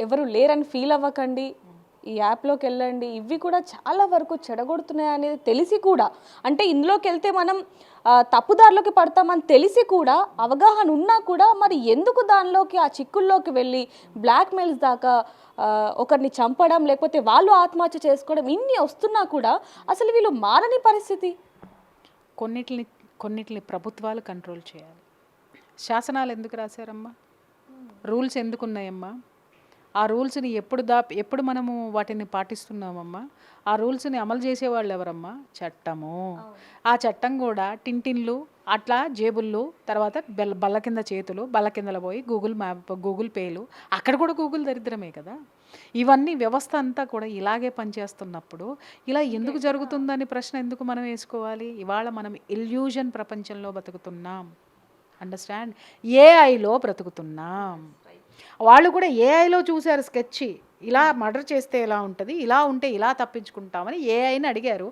ఎవరు లేరని ఫీల్ అవ్వకండి, ఈ యాప్లోకి వెళ్ళండి, ఇవి కూడా చాలా వరకు చెడగొడుతున్నాయి అనేది తెలిసి కూడా, అంటే ఇందులోకి వెళ్తే మనం తప్పుదారిలోకి పడతామని తెలిసి కూడా, అవగాహన ఉన్నా కూడా మరి ఎందుకు దానిలోకి ఆ చిక్కుల్లోకి వెళ్ళి బ్లాక్మెయిల్స్ దాకా ఒకరిని చంపడం, లేకపోతే వాళ్ళు ఆత్మహత్య చేసుకోవడం, ఇన్ని వస్తున్నా కూడా అసలు వీళ్ళు మారని పరిస్థితి. కొన్నిటిని ప్రభుత్వాలు కంట్రోల్ చేయాలి. శాసనాలు ఎందుకు రాశారమ్మా? రూల్స్ ఎందుకు ఉన్నాయమ్మా? ఆ రూల్స్ని ఎప్పుడు మనము వాటిని పాటిస్తున్నామమ్మా? ఆ రూల్స్ని అమలు చేసేవాళ్ళు ఎవరమ్మా? చట్టము. ఆ చట్టం కూడా టింటిన్లు, అట్లా జేబుళ్ళు, తర్వాత బల్ల కింద చేతులు, బల్ల కిందలో పోయి గూగుల్ మ్యాప్, గూగుల్ పేలు, అక్కడ కూడా గూగుల్ దరిద్రమే కదా. ఇవన్నీ వ్యవస్థ అంతా కూడా ఇలాగే పనిచేస్తున్నప్పుడు ఇలా ఎందుకు జరుగుతుందని ప్రశ్న ఎందుకు మనం వేసుకోవాలి? ఇవాళ మనం ఇల్యూజన్ ప్రపంచంలో బతుకుతున్నాం. అండర్స్టాండ్? ఏఐలో బ్రతుకుతున్నాం. వాళ్ళు కూడా ఏఐలో చూశారు స్కెచ్, ఇలా మర్డర్ చేస్తే ఎలా ఉంటుంది, ఇలా ఉంటే ఇలా తప్పించుకుంటామని ఏఐని అడిగారు.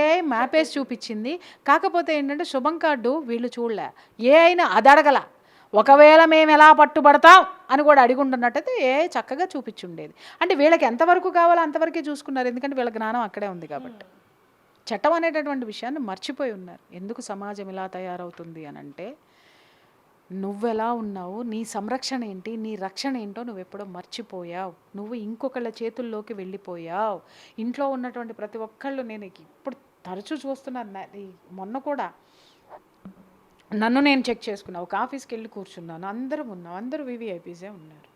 ఏఐ మ్యాప్ వేసి చూపించింది. కాకపోతే ఏంటంటే శుభం కార్డు వీళ్ళు చూడలే, ఏఐని అది అడగల. ఒకవేళ మేము ఎలా పట్టుబడతాం అని కూడా అడిగుంటున్నట్టయితే ఏఐ చక్కగా చూపించుండేది. అంటే వీళ్ళకి ఎంతవరకు కావాలో అంతవరకే చూసుకున్నారు, ఎందుకంటే వీళ్ళ జ్ఞానం అక్కడే ఉంది కాబట్టి. చట్టం అనేటటువంటి విషయాన్ని మర్చిపోయి ఉన్నారు. ఎందుకు సమాజం ఇలా తయారవుతుంది అని అంటే, నువ్వెలా ఉన్నావు, నీ సంరక్షణ ఏంటి, నీ రక్షణ ఏంటో నువ్వు ఎప్పుడో మర్చిపోయావు. నువ్వు ఇంకొకళ్ళ చేతుల్లోకి వెళ్ళిపోయావు. ఇంట్లో ఉన్నటువంటి ప్రతి ఒక్కళ్ళు, నేను ఇప్పుడు తరచూ చూస్తున్నాను, మొన్న కూడా నన్ను నేను చెక్ చేసుకున్నా. ఒక ఆఫీస్కి వెళ్ళి కూర్చున్నాను, అందరం ఉన్నాం, అందరూ వివిఐపీసే ఉన్నారు.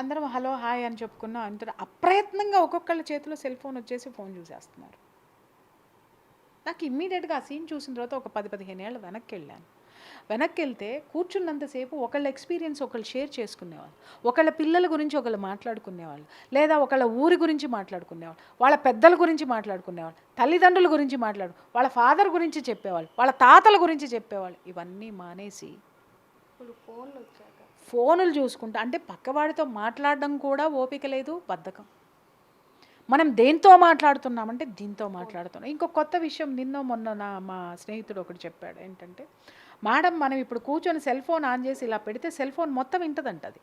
అందరం హలో హాయ్ అని చెప్పుకున్నాం. అందరూ అప్రయత్నంగా ఒక్కొక్కళ్ళ చేతిలో సెల్ ఫోన్ వచ్చేసి ఫోన్ చూసేస్తున్నారు. నాకు ఇమ్మీడియట్గా ఆ సీన్ చూసిన తర్వాత ఒక 10-15 ఏళ్ళు వెనక్కి వెళ్ళాను. వెనక్కి వెళ్తే కూర్చున్నంతసేపు ఒకళ్ళ ఎక్స్పీరియన్స్ ఒకళ్ళు షేర్ చేసుకునేవాళ్ళు, ఒకళ్ళ పిల్లల గురించి ఒకళ్ళు మాట్లాడుకునేవాళ్ళు, లేదా ఒకళ్ళ ఊరి గురించి మాట్లాడుకునేవాళ్ళు, వాళ్ళ పెద్దల గురించి మాట్లాడుకునేవాళ్ళు, తల్లిదండ్రుల గురించి వాళ్ళ ఫాదర్ గురించి చెప్పేవాళ్ళు, వాళ్ళ తాతల గురించి చెప్పేవాళ్ళు. ఇవన్నీ మానేసి ఫోనులు చూసుకుంటా, అంటే పక్కవాడితో మాట్లాడడం కూడా ఓపిక లేదు, బద్ధకం. మనం దేంతో మాట్లాడుతున్నామంటే దీంతో మాట్లాడుతున్నాం. ఇంకో కొత్త విషయం మొన్న మా స్నేహితుడు ఒకటి చెప్పాడు. ఏంటంటే, మేడం మనం ఇప్పుడు కూర్చొని సెల్ ఫోన్ ఆన్ చేసి ఇలా పెడితే సెల్ ఫోన్ మొత్తం వింటుందంట. అది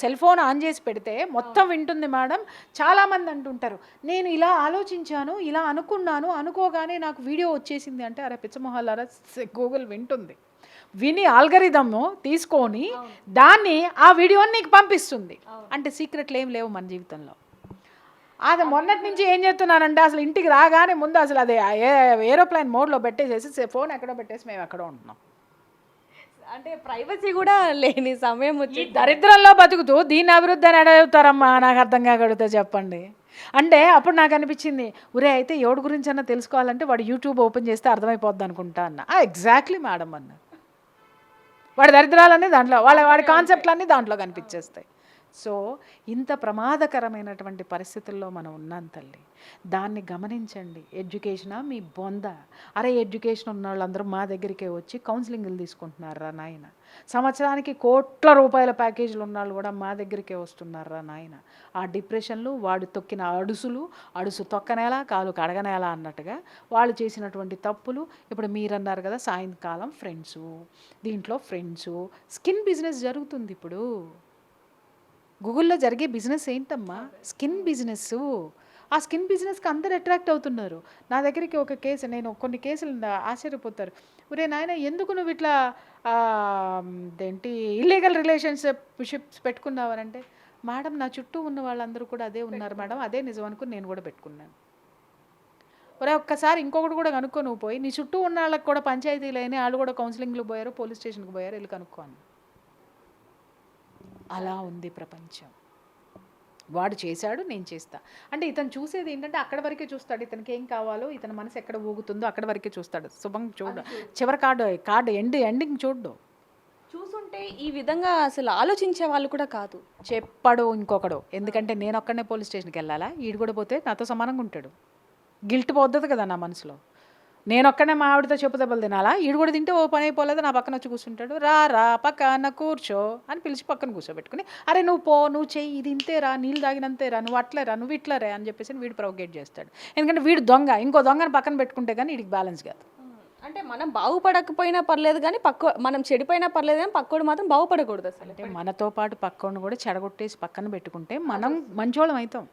సెల్ ఫోన్ ఆన్ చేసి పెడితే మొత్తం వింటుంది మేడం. చాలామంది అంటుంటారు, నేను ఇలా ఆలోచించాను, ఇలా అనుకున్నాను, అనుకోగానే నాకు వీడియో వచ్చేసింది అంటే, అరే పిచ్చమొహాలారా, గూగుల్ వింటుంది. విని ఆల్గరిథము తీసుకొని దాన్ని ఆ వీడియోని నీకు పంపిస్తుంది. అంటే సీక్రెట్లు ఏం లేవు మన జీవితంలో. అది మొన్నటి నుంచి ఏం చేస్తున్నానంటే, అసలు ఇంటికి రాగానే ముందు అసలు అదే ఏరోప్లేన్ మోడ్లో పెట్టేసేసి ఫోన్ ఎక్కడో పెట్టేసి మేము ఎక్కడో ఉంటున్నాం. అంటే ప్రైవసీ కూడా లేని సమయం వచ్చి దరిద్రంలో బతుకుతూ దీన్ని అభివృద్ధి అని అడుగుతారమ్మా. నాకు అర్థం కాగడితే చెప్పండి. అంటే అప్పుడు నాకు అనిపించింది, ఒరే అయితే ఎవడి గురించి అన్నా తెలుసుకోవాలంటే వాడు యూట్యూబ్ ఓపెన్ చేస్తే అర్థమైపోద్ది అనుకుంటా అన్న. ఎగ్జాక్ట్లీ మేడం అన్న. వాడి దరిద్రాలన్నీ దాంట్లో, వాడి కాన్సెప్ట్లన్నీ దాంట్లో కనిపించేస్తాయి. సో ఇంత ప్రమాదకరమైనటువంటి పరిస్థితుల్లో మనం ఉన్నాం తల్లి. దాన్ని గమనించండి. ఎడ్యుకేషనా మీ బొంద? అరే ఎడ్యుకేషన్ ఉన్న వాళ్ళందరూ మా దగ్గరికే వచ్చి కౌన్సిలింగ్లు తీసుకుంటున్నారా నాయన. సంవత్సరానికి కోట్ల రూపాయల ప్యాకేజీలు ఉన్నవాళ్ళు కూడా మా దగ్గరికే వస్తున్నారా నాయన. ఆ డిప్రెషన్లు, వాడు తొక్కిన అడుసు తొక్కనేలా కాలు కడగనేలా అన్నట్టుగా వాళ్ళు చేసినటువంటి తప్పులు. ఇప్పుడు మీరన్నారు కదా సాయంకాలం ఫ్రెండ్సు, దీంట్లో ఫ్రెండ్సు, స్కిన్ బిజినెస్ జరుగుతుంది ఇప్పుడు. గూగుల్లో జరిగే బిజినెస్ ఏంటమ్మా? Skin business. ఆ స్కిన్ బిజినెస్కి అందరు అట్రాక్ట్ అవుతున్నారు. నా దగ్గరికి ఒక కేసు, నేను కొన్ని కేసులు ఆశ్చర్యపోతారు, ఒరే నాయన ఎందుకు నువ్వు ఇట్లా ఏంటి ఇల్లీగల్ రిలేషన్షిప్స్ పెట్టుకున్నావనంటే, మేడం నా చుట్టూ ఉన్న వాళ్ళందరూ కూడా అదే ఉన్నారు మేడం, అదే నిజం అనుకుని నేను కూడా పెట్టుకున్నాను. ఒరే ఒక్కసారి ఇంకొకటి కూడా కనుక్కో, నువ్వు పోయి నీ చుట్టూ ఉన్న వాళ్ళకి కూడా పంచాయతీలు అయినాయి, వాళ్ళు కూడా కౌన్సిలింగ్లు పోయారు, పోలీస్ స్టేషన్కి పోయారు, వెళ్ళి కనుక్కోను. అలా ఉంది ప్రపంచం. వాడు చేశాడు, నేను చేస్తా అంటే ఇతను చూసేది ఏంటంటే అక్కడ వరకే చూస్తాడు. ఇతనికి ఏం కావాలో, ఇతని మనసు ఎక్కడ ఊగుతుందో అక్కడ వరకే చూస్తాడు. శుభం చూడు, చివరి కార్డు ఎండింగ్ చూడ్డు. చూసుంటే ఈ విధంగా అసలు ఆలోచించే వాళ్ళు కూడా కాదు. చెప్పాడు ఇంకొకడు, ఎందుకంటే నేను ఒక్కడనే పోలీస్ స్టేషన్కి వెళ్ళాలా, ఈడు కూడా పోతే నాతో సమానంగా ఉంటాడు. గిల్ట్ పోద్ది కదా నా మనసులో. నేను ఒక్కడే మా ఆవిడతో చెప్పు దెబ్బలు తినాలా, ఈడు కూడా తింటే ఓ పని అయిపోలేదు, నా పక్కన వచ్చి కూర్చుంటాడు. రా పక్కన కూర్చో అని పిలిచి పక్కన కూర్చోబెట్టుకుని, అరే నువ్వు పో, నువ్వు చెయ్యి, ఇది ఇంతేరా, నీళ్ళు తాగినంతేరా, నువ్వు అట్లేరా, నువ్వు ఇట్లరే అని చెప్పేసి వీడు ప్రొవోకేట్ చేస్తాడు. ఎందుకంటే వీడు దొంగ, ఇంకో దొంగని పక్కన పెట్టుకుంటే కానీ వీడికి బ్యాలెన్స్ కాదు. అంటే మనం బాగుపడకపోయినా పర్లేదు కానీ మనం చెడిపోయినా పర్లేదు కానీ పక్కోడు మాత్రం బాగుపడకూడదు అసలు. అంటే మనతో పాటు పక్కను కూడా చెడగొట్టేసి పక్కన పెట్టుకుంటే మనం మంచోళం అవుతాం.